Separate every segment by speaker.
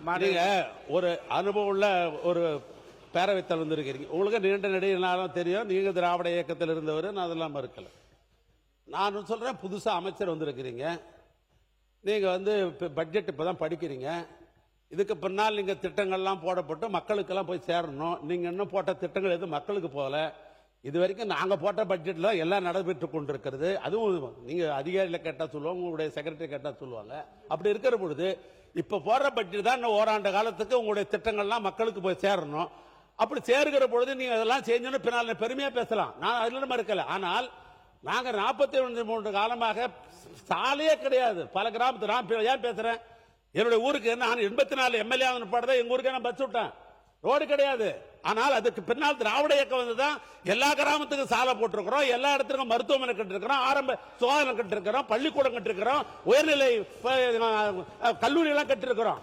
Speaker 1: நீங்க ஒரு அனுபவம் உள்ள ஒரு பேரவைத் தலைவர் வந்திருக்கிறீங்க. உங்களுக்கு நீண்ட நெடுநாளும் தெரியும். நீங்க திராவிட இயக்கத்தில் இருந்தவர், நான் அதெல்லாம் மறுக்கல. நான் சொல்றேன், புதுசா அமைச்சர் வந்திருக்கிறீங்க. நீங்க பட்ஜெட் இப்பதான் படிக்கிறீங்க. இதுக்கு பின்னால் நீங்க திட்டங்கள்லாம் போடப்பட்டு மக்களுக்கெல்லாம் போய் சேரணும். நீங்க இன்னும் போட்ட திட்டங்கள் எதுவும் மக்களுக்கு போகல. இது வரைக்கும் நாங்க போட்ட பட்ஜெட்ல எல்லாம் நடைபெற்று கொண்டிருக்கிறது. அதுவும் நீங்க அதிகாரிகளை கேட்டா சொல்லுவாங்க, உங்களுடைய செக்ரட்டரி கேட்டா சொல்லுவாங்க. அப்படி இருக்கிற பொழுது இப்ப போடுற பட்ஜெட் தான் ஓராண்டு காலத்துக்கு உங்களுடைய திட்டங்கள்லாம் மக்களுக்கு போய் சேரணும். அப்படி சேருகிற பொழுது நீங்க அதெல்லாம் செஞ்சோன்னு பின்னால் பெருமையா பேசலாம். நான் அதுல மறுக்கல. ஆனால் நாங்க 43 காலமாக சாலையே கிடையாது பல கிராமத்து. நான் ஏன் பேசுறேன், என்னுடைய ஊருக்கு நான் 84 எம்எல்ஏ பாடுதான் எங்க ஊருக்கு நான் பஸ் விட்டேன். ரோடு கிடையாது. ஆனால் அதுக்கு பின்னால் திராவிட இயக்கம் வந்துதான் எல்லா கிராமத்துக்கும் சாலை போட்டிருக்கிறோம், எல்லா இடத்துக்கும் மருத்துவமனை கட்டிருக்கிறோம், ஆரம்ப சுகாதாரம் கட்டிருக்கிறோம், பள்ளிக்கூடம் கட்டிருக்கிறோம், உயர்நிலை கல்லூரி எல்லாம் கட்டிருக்கிறோம்.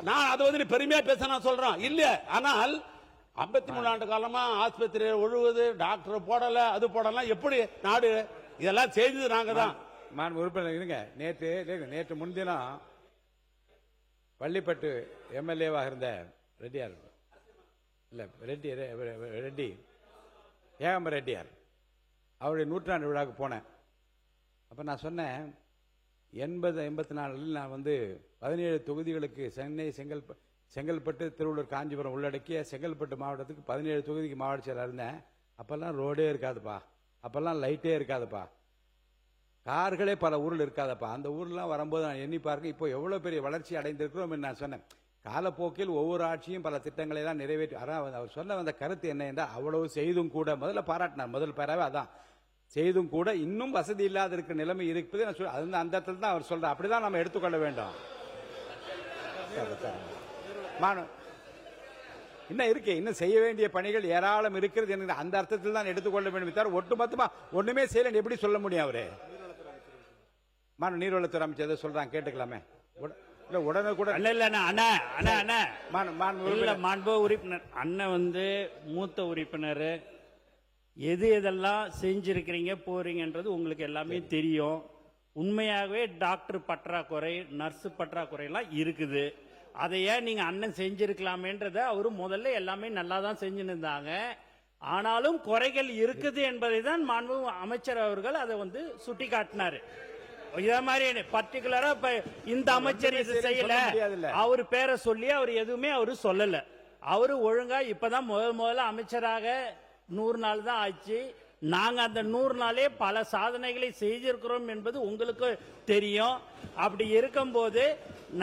Speaker 1: நான் அதை பெருமையா பேச நான் சொல்றேன் இல்ல. ஆனால் 53 ஆண்டு காலமா ஆஸ்பத்திரி ஒழுகுது, டாக்டர் போடல, அது போடலாம். எப்படி நாடு இதெல்லாம் செய்தது நாங்க தான்.
Speaker 2: உறுப்பினர் இருங்க. நேற்று முன்தினம் பள்ளிப்பட்டு எம்எல்ஏவாக இருந்த ரெட்டியார் இல்ல ரெட்டி ஏகம்ப ரெட்டியார் அவருடைய 100ஆண்டு விழாவுக்கு போனேன். அப்ப நான் சொன்னேன், 84 நான் 17 தொகுதிகளுக்கு சென்னை, செங்கல்பட்டு, திருவள்ளூர், காஞ்சிபுரம் உள்ளடக்கிய செங்கல்பட்டு மாவட்டத்துக்கு 17 தொகுதிக்கு மாவட்ட செயலாளர் இருந்தேன். அப்பெல்லாம் ரோடே இருக்காதுப்பா, அப்பெல்லாம் லைட்டே இருக்காதுப்பா, கார்களே பல ஊரில் இருக்காதப்பா. அந்த ஊர்லாம் வரும்போது நான் எண்ணி பார்க்க இப்போ எவ்வளவு பெரிய வளர்ச்சி அடைந்திருக்கிறோம் நான் சொன்னேன். காலப்போக்கில் ஒவ்வொரு ஆட்சியும் பல திட்டங்களை தான் நிறைவேற்றி. அவர் சொல்ல வந்த கருத்து என்ன என்றால், அவ்வளவு செய்தும் கூட முதல்ல பாராட்டினார். முதல் பேராவே அதான், செய்தும் கூட இன்னும் வசதி இல்லாத இருக்கிற நிலைமை இருக்குது. அந்த இடத்துல தான் அவர் சொல்ற. அப்படிதான் நம்ம எடுத்துக்கொள்ள வேண்டும். இன்னும் இருக்கு, இன்னும் செய்ய வேண்டிய பணிகள் ஏராளம் இருக்கிறது என்கிற அந்த அர்த்தத்தில் தான் எடுத்துக்கொள்ள வேண்டும். தவிர ஒட்டுமொத்தமா ஒண்ணுமே செய்யல எப்படி சொல்ல முடியும்? அவரு நீர்வளத்துறை அமைச்சர் சொல்றாங்க, கேட்டுக்கலாமே. உடனே கூட
Speaker 3: மாண்பு உறுப்பினர் அண்ணன் மூத்த உறுப்பினர், எது எதெல்லாம் செஞ்சிருக்கிறீங்க போறீங்கன்றது உங்களுக்கு எல்லாமே தெரியும். உண்மையாகவே டாக்டர் பற்றாக்குறை, நர்ஸ் பற்றாக்குறை எல்லாம் இருக்குது. அதை ஏன் நீங்க அண்ணன் செஞ்சிருக்கலாமேன்றத அவரு முதல்ல எல்லாமே நல்லா தான் செஞ்சுன்னு இருந்தாங்க. ஆனாலும் குறைகள் இருக்குது என்பதை தான் மாண்பு அமைச்சர் அவர்கள் அதை சுட்டி காட்டினாரு. இதே மாதிரி பர்டிகுலரா இந்த அமைச்சர் இது செய்யல, அவரு பேரை சொல்லி அவர் எதுவுமே அவரு சொல்லல. அவரு ஒழுங்கா இப்பதான் முதல்ல அமைச்சராக 100 நாள் தான் ஆச்சு. நாங்க அந்த 100 நாளே பல சாதனைகளை செய்திருக்கிறோம் என்பது உங்களுக்கு தெரியும். அப்படி இருக்கும்போது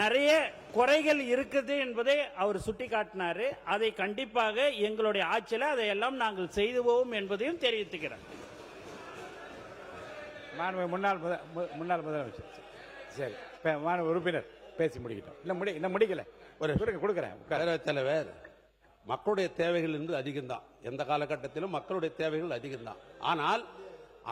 Speaker 3: நிறைய குறைகள் இருக்குது என்பதை அவர் சுட்டி காட்டினாரு. அதை கண்டிப்பாக எங்களுடைய ஆட்சியில் அதையெல்லாம் நாங்கள் செய்துவோம் என்பதையும் தெரிவித்துக்கிறேன்.
Speaker 2: முன்னாள் முதலமைச்சர் சரி, உறுப்பினர் பேசி முடிக்கிட்டோம். இன்னும் முடிக்கல, ஒரு கொடுக்கிறேன்.
Speaker 1: பேரவைத் தலைவர், மக்களுடைய தேவைகள் என்பது அதிகம்தான். எந்த காலகட்டத்திலும் மக்களுடைய தேவைகள் அதிகம்தான். ஆனால்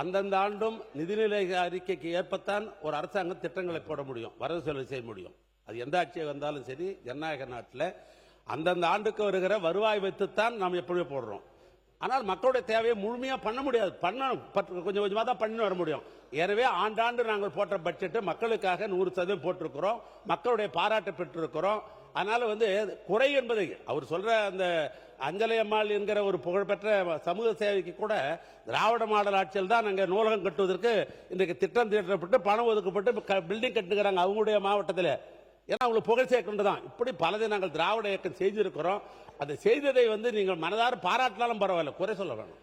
Speaker 1: அந்தந்த ஆண்டும் நிதிநிலை அறிக்கைக்கு ஏற்பத்தான் ஒரு அரசாங்கம் திட்டங்களை போட முடியும், வரவு செலவு செய்ய முடியும். அது எந்த ஆட்சியை வந்தாலும் சரி, ஜனநாயக நாட்டில் அந்தந்த ஆண்டுக்கு வருகிற வருவாய் வைத்துத்தான் நாம் எப்பவுமே போடுறோம். ஆனால் மக்களுடைய தேவையை முழுமையா பண்ண முடியாது. கொஞ்சம் கொஞ்சமா தான் பண்ணி வர முடியும். எனவே ஆண்டாண்டு நாங்கள் போட்ட பட்ஜெட் மக்களுக்காக 100% போட்டிருக்கிறோம். மக்களுடைய பாராட்டு பெற்றிருக்கிறோம். அதனால குறை என்பதை அவர் சொல்ற அந்த அஞ்சலி அம்மாள் என்கிற ஒரு புகழ்பெற்ற சமூக சேவைக்கு கூட திராவிட மாடல் ஆட்சியில் தான் நாங்கள் நூலகம் கட்டுவதற்கு இன்றைக்கு திட்டம் தீட்டப்பட்டு பணம் ஒதுக்கப்பட்டு பில்டிங் கட்டுகிறாங்க அவங்களுடைய மாவட்டத்தில். ஏன்னா அவங்களுக்கு புகழ் சேர்க்கின்றதான். இப்படி பலதை நாங்கள் திராவிட இயக்கம் செய்திருக்கிறோம். அதை செய்ததை நீங்கள் மனதார பாராட்டினாலும் பரவாயில்ல, குறை சொல்ல வேணும்.